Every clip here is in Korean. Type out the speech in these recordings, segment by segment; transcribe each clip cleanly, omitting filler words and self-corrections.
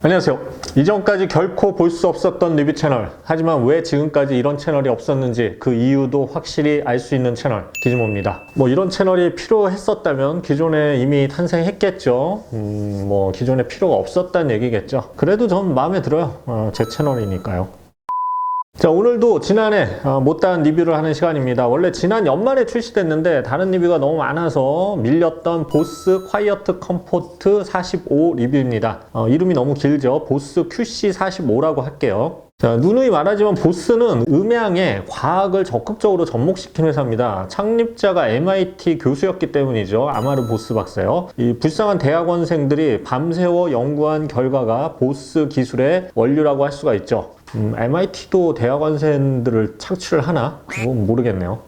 안녕하세요. 이전까지 결코 볼 수 없었던 리뷰 채널, 하지만 왜 지금까지 이런 채널이 없었는지 그 이유도 확실히 알 수 있는 채널 기즈모입니다. 이런 채널이 필요했었다면 기존에 이미 탄생했겠죠. 기존에 필요가 없었다는 얘기겠죠. 그래도 전 마음에 들어요. 제 채널이니까요. 자, 오늘도 지난해 못다한 리뷰를 하는 시간입니다. 원래 지난 연말에 출시됐는데 다른 리뷰가 너무 많아서 밀렸던 보스 콰이어트 컴포트 45 리뷰입니다. 이름이 너무 길죠. 보스 QC45라고 할게요. 자, 누누이 말하지만 보스는 음향에 과학을 적극적으로 접목시킨 회사입니다. 창립자가 MIT 교수였기 때문이죠. 아마르 보스 박사요. 이 불쌍한 대학원생들이 밤새워 연구한 결과가 보스 기술의 원료라고 할 수가 있죠. MIT도 대학원생들을 착취를 하나? 모르겠네요.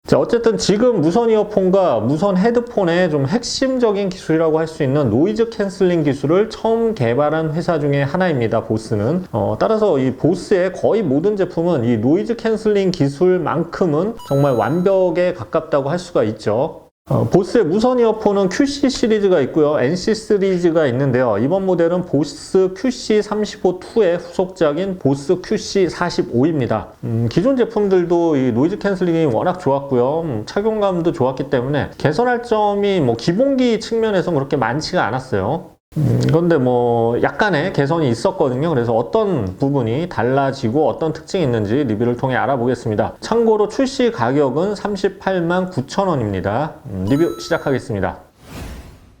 자, 어쨌든 지금 무선 이어폰과 무선 헤드폰의 좀 핵심적인 기술이라고 할 수 있는 노이즈 캔슬링 기술을 처음 개발한 회사 중에 하나입니다. 보스는. 따라서 이 보스의 거의 모든 제품은 이 노이즈 캔슬링 기술만큼은 정말 완벽에 가깝다고 할 수가 있죠. 보스의 무선 이어폰은 QC 시리즈가 있고요. NC 시리즈가 있는데요. 이번 모델은 보스 QC35-2의 후속작인 보스 QC45입니다. 기존 제품들도 이 노이즈 캔슬링이 워낙 좋았고요. 착용감도 좋았기 때문에 개선할 점이 기본기 측면에서 그렇게 많지가 않았어요. 그런데 약간의 개선이 있었거든요. 그래서 어떤 부분이 달라지고 어떤 특징이 있는지 리뷰를 통해 알아보겠습니다. 참고로 출시 가격은 38만 9천 원입니다. 리뷰 시작하겠습니다.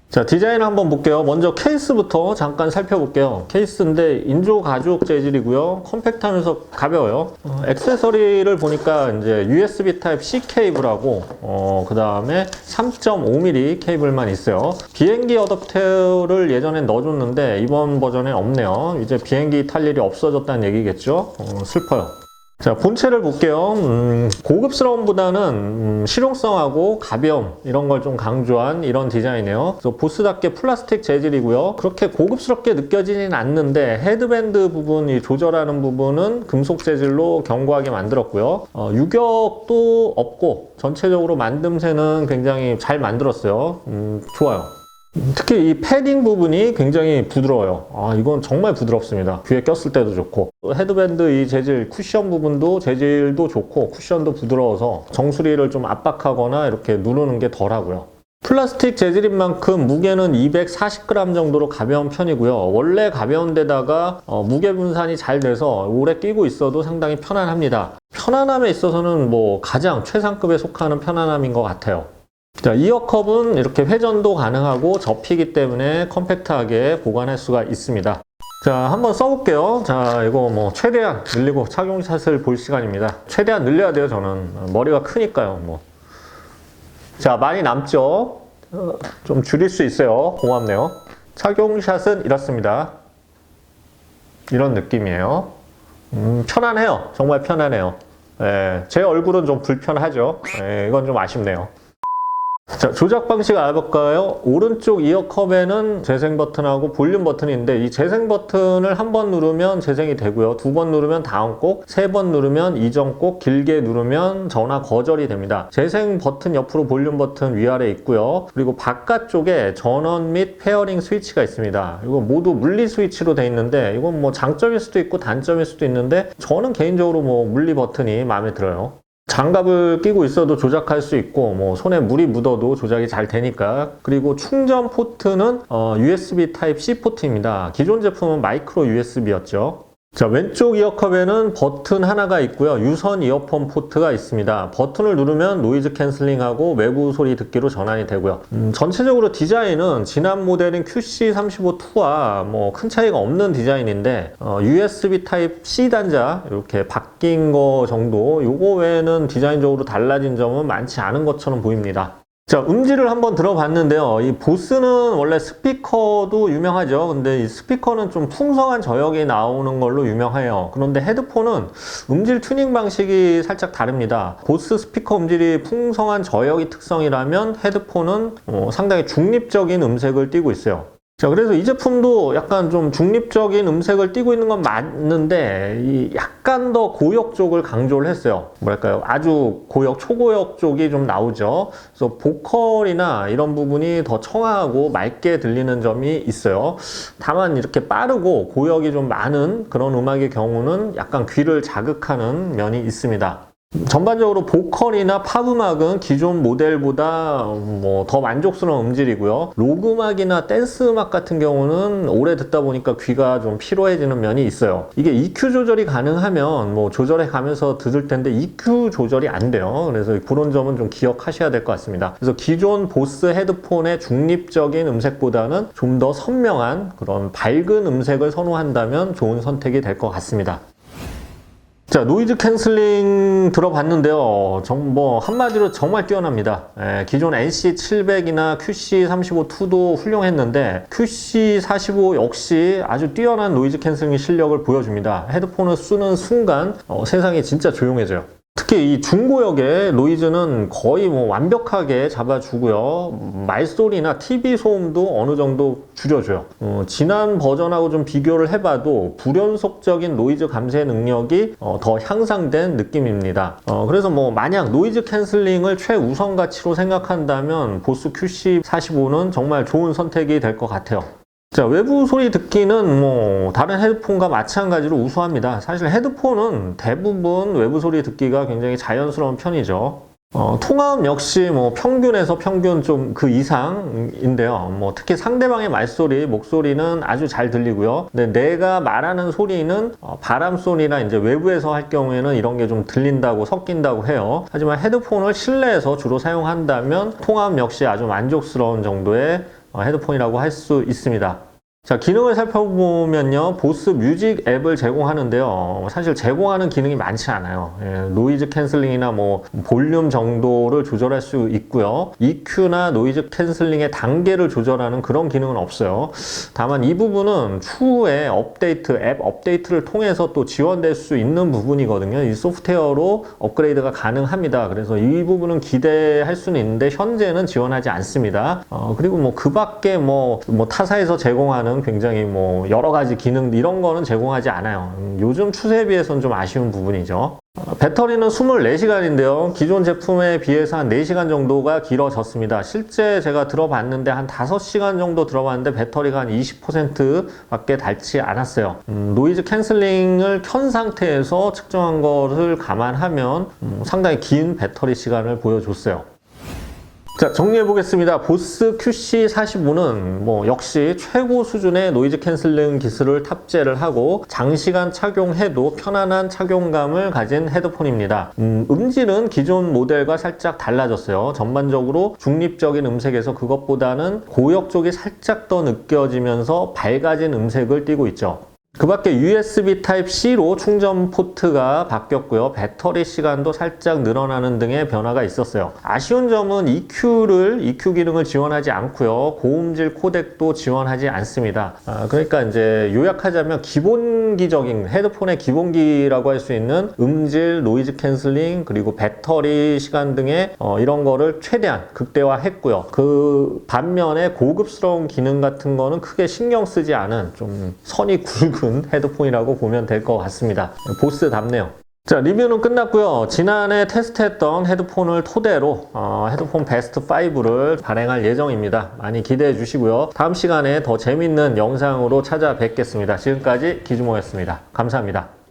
자, 디자인을 한번 볼게요. 먼저 케이스부터 잠깐 살펴볼게요. 케이스인데 인조 가죽 재질이고요. 컴팩트하면서 가벼워요. 액세서리를 보니까 이제 USB Type-C 케이블하고 그 다음에 3.5mm 케이블만 있어요. 비행기 어댑터를 예전에 넣어줬는데 이번 버전에 없네요. 이제 비행기 탈 일이 없어졌다는 얘기겠죠. 슬퍼요. 자, 본체를 볼게요. 고급스러움보다는 실용성하고 가벼움 이런 걸 좀 강조한 이런 디자인이에요. 그래서 보스답게 플라스틱 재질이고요. 그렇게 고급스럽게 느껴지진 않는데 헤드밴드 부분이 조절하는 부분은 금속 재질로 견고하게 만들었고요. 유격도 없고 전체적으로 만듦새는 굉장히 잘 만들었어요. 좋아요. 특히 이 패딩 부분이 굉장히 부드러워요. 이건 정말 부드럽습니다. 귀에 꼈을 때도 좋고 헤드밴드 이 재질 쿠션 부분도 재질도 좋고 쿠션도 부드러워서 정수리를 좀 압박하거나 이렇게 누르는 게 덜하고요. 플라스틱 재질인 만큼 무게는 240g 정도로 가벼운 편이고요. 원래 가벼운 데다가 무게 분산이 잘 돼서 오래 끼고 있어도 상당히 편안합니다. 편안함에 있어서는 가장 최상급에 속하는 편안함인 것 같아요. 자, 이어컵은 이렇게 회전도 가능하고 접히기 때문에 컴팩트하게 보관할 수가 있습니다. 자, 한번 써볼게요. 자, 이거 최대한 늘리고 착용샷을 볼 시간입니다. 최대한 늘려야 돼요, 저는. 머리가 크니까요, 자, 많이 남죠? 좀 줄일 수 있어요. 고맙네요. 착용샷은 이렇습니다. 이런 느낌이에요. 편안해요. 정말 편안해요. 제 얼굴은 좀 불편하죠. 이건 좀 아쉽네요. 자, 조작 방식 알아볼까요? 오른쪽 이어컵에는 재생 버튼하고 볼륨 버튼이 있는데 이 재생 버튼을 한 번 누르면 재생이 되고요. 두 번 누르면 다음 곡, 세 번 누르면 이전 곡, 길게 누르면 전화 거절이 됩니다. 재생 버튼 옆으로 볼륨 버튼 위아래 있고요. 그리고 바깥쪽에 전원 및 페어링 스위치가 있습니다. 이거 모두 물리 스위치로 되어 있는데 이건 장점일 수도 있고 단점일 수도 있는데 저는 개인적으로 물리 버튼이 마음에 들어요. 장갑을 끼고 있어도 조작할 수 있고 손에 물이 묻어도 조작이 잘 되니까. 그리고 충전 포트는 USB Type-C 포트입니다. 기존 제품은 마이크로 USB였죠. 자, 왼쪽 이어컵에는 버튼 하나가 있고요. 유선 이어폰 포트가 있습니다. 버튼을 누르면 노이즈 캔슬링하고 외부 소리 듣기로 전환이 되고요. 전체적으로 디자인은 지난 모델인 QC35-2와 큰 차이가 없는 디자인인데 USB Type-C 단자 이렇게 바뀐 거 정도, 요거 외에는 디자인적으로 달라진 점은 많지 않은 것처럼 보입니다. 자, 음질을 한번 들어봤는데요. 이 보스는 원래 스피커도 유명하죠. 근데 이 스피커는 좀 풍성한 저역이 나오는 걸로 유명해요. 그런데 헤드폰은 음질 튜닝 방식이 살짝 다릅니다. 보스 스피커 음질이 풍성한 저역이 특성이라면 헤드폰은 상당히 중립적인 음색을 띠고 있어요. 자, 그래서 이 제품도 약간 좀 중립적인 음색을 띠고 있는 건 맞는데, 이 약간 더 고역 쪽을 강조를 했어요. 뭐랄까요? 아주 고역, 초고역 쪽이 좀 나오죠. 그래서 보컬이나 이런 부분이 더 청아하고 맑게 들리는 점이 있어요. 다만 이렇게 빠르고 고역이 좀 많은 그런 음악의 경우는 약간 귀를 자극하는 면이 있습니다. 전반적으로 보컬이나 팝 음악은 기존 모델보다 뭐 더 만족스러운 음질이고요. 록 음악이나 댄스 음악 같은 경우는 오래 듣다 보니까 귀가 좀 피로해지는 면이 있어요. 이게 EQ 조절이 가능하면 뭐 조절해 가면서 들을 텐데 EQ 조절이 안 돼요. 그래서 그런 점은 좀 기억하셔야 될 것 같습니다. 그래서 기존 보스 헤드폰의 중립적인 음색보다는 좀 더 선명한 그런 밝은 음색을 선호한다면 좋은 선택이 될 것 같습니다. 자, 노이즈 캔슬링 들어봤는데요. 뭐 한마디로 정말 뛰어납니다. 기존 NC700이나 QC35-2도 훌륭했는데 QC45 역시 아주 뛰어난 노이즈 캔슬링 실력을 보여줍니다. 헤드폰을 쓰는 순간 세상이 진짜 조용해져요. 특히 이 중고역의 노이즈는 거의 뭐 완벽하게 잡아주고요. 말소리나 TV 소음도 어느 정도 줄여줘요. 지난 버전하고 좀 비교를 해봐도 불연속적인 노이즈 감쇄 능력이 더 향상된 느낌입니다. 그래서 뭐 만약 노이즈 캔슬링을 최우선 가치로 생각한다면 보스 QC45는 정말 좋은 선택이 될 것 같아요. 자, 외부 소리 듣기는 뭐 다른 헤드폰과 마찬가지로 우수합니다. 사실 헤드폰은 대부분 외부 소리 듣기가 굉장히 자연스러운 편이죠. 통화음 역시 뭐 평균에서 평균 좀 그 이상인데요. 뭐 특히 상대방의 말소리, 목소리는 아주 잘 들리고요. 근데 내가 말하는 소리는 바람 소리나 이제 외부에서 할 경우에는 이런 게 좀 들린다고 섞인다고 해요. 하지만 헤드폰을 실내에서 주로 사용한다면 통화음 역시 아주 만족스러운 정도의 헤드폰이라고 할 수 있습니다. 자, 기능을 살펴보면요. 보스 뮤직 앱을 제공하는데요. 사실 제공하는 기능이 많지 않아요. 노이즈 캔슬링이나 뭐 볼륨 정도를 조절할 수 있고요. EQ나 노이즈 캔슬링의 단계를 조절하는 그런 기능은 없어요. 다만 이 부분은 추후에 업데이트, 앱 업데이트를 통해서 또 지원될 수 있는 부분이거든요. 이 소프트웨어로 업그레이드가 가능합니다. 그래서 이 부분은 기대할 수는 있는데 현재는 지원하지 않습니다. 그리고 뭐 그 밖에 뭐 타사에서 제공하는 굉장히 뭐 여러 가지 기능 이런 거는 제공하지 않아요. 요즘 추세에 비해서는 좀 아쉬운 부분이죠. 배터리는 24시간인데요. 기존 제품에 비해서 한 4시간 정도가 길어졌습니다. 실제 제가 들어봤는데 한 5시간 정도 들어봤는데 배터리가 한 20% 밖에 닳지 않았어요. 노이즈 캔슬링을 켠 상태에서 측정한 것을 감안하면 상당히 긴 배터리 시간을 보여줬어요. 자, 정리해 보겠습니다. 보스 QC45는 뭐 역시 최고 수준의 노이즈 캔슬링 기술을 탑재를 하고 장시간 착용해도 편안한 착용감을 가진 헤드폰입니다. 음질은 기존 모델과 살짝 달라졌어요. 전반적으로 중립적인 음색에서 그것보다는 고역 쪽이 살짝 더 느껴지면서 밝아진 음색을 띠고 있죠. 그 밖에 USB Type-C로 충전 포트가 바뀌었고요. 배터리 시간도 살짝 늘어나는 등의 변화가 있었어요. 아쉬운 점은 EQ 기능을 지원하지 않고요. 고음질 코덱도 지원하지 않습니다. 그러니까 이제 요약하자면 기본기적인 헤드폰의 기본기라고 할 수 있는 음질, 노이즈 캔슬링, 그리고 배터리 시간 등의 이런 거를 최대한 극대화했고요. 그 반면에 고급스러운 기능 같은 거는 크게 신경 쓰지 않은 좀 선이 굵은 헤드폰이라고 보면 될 것 같습니다. 보스답네요. 자, 리뷰는 끝났고요. 지난해 테스트했던 헤드폰을 토대로 헤드폰 베스트 5를 발행할 예정입니다. 많이 기대해 주시고요. 다음 시간에 더 재밌는 영상으로 찾아뵙겠습니다. 지금까지 기주모였습니다. 감사합니다.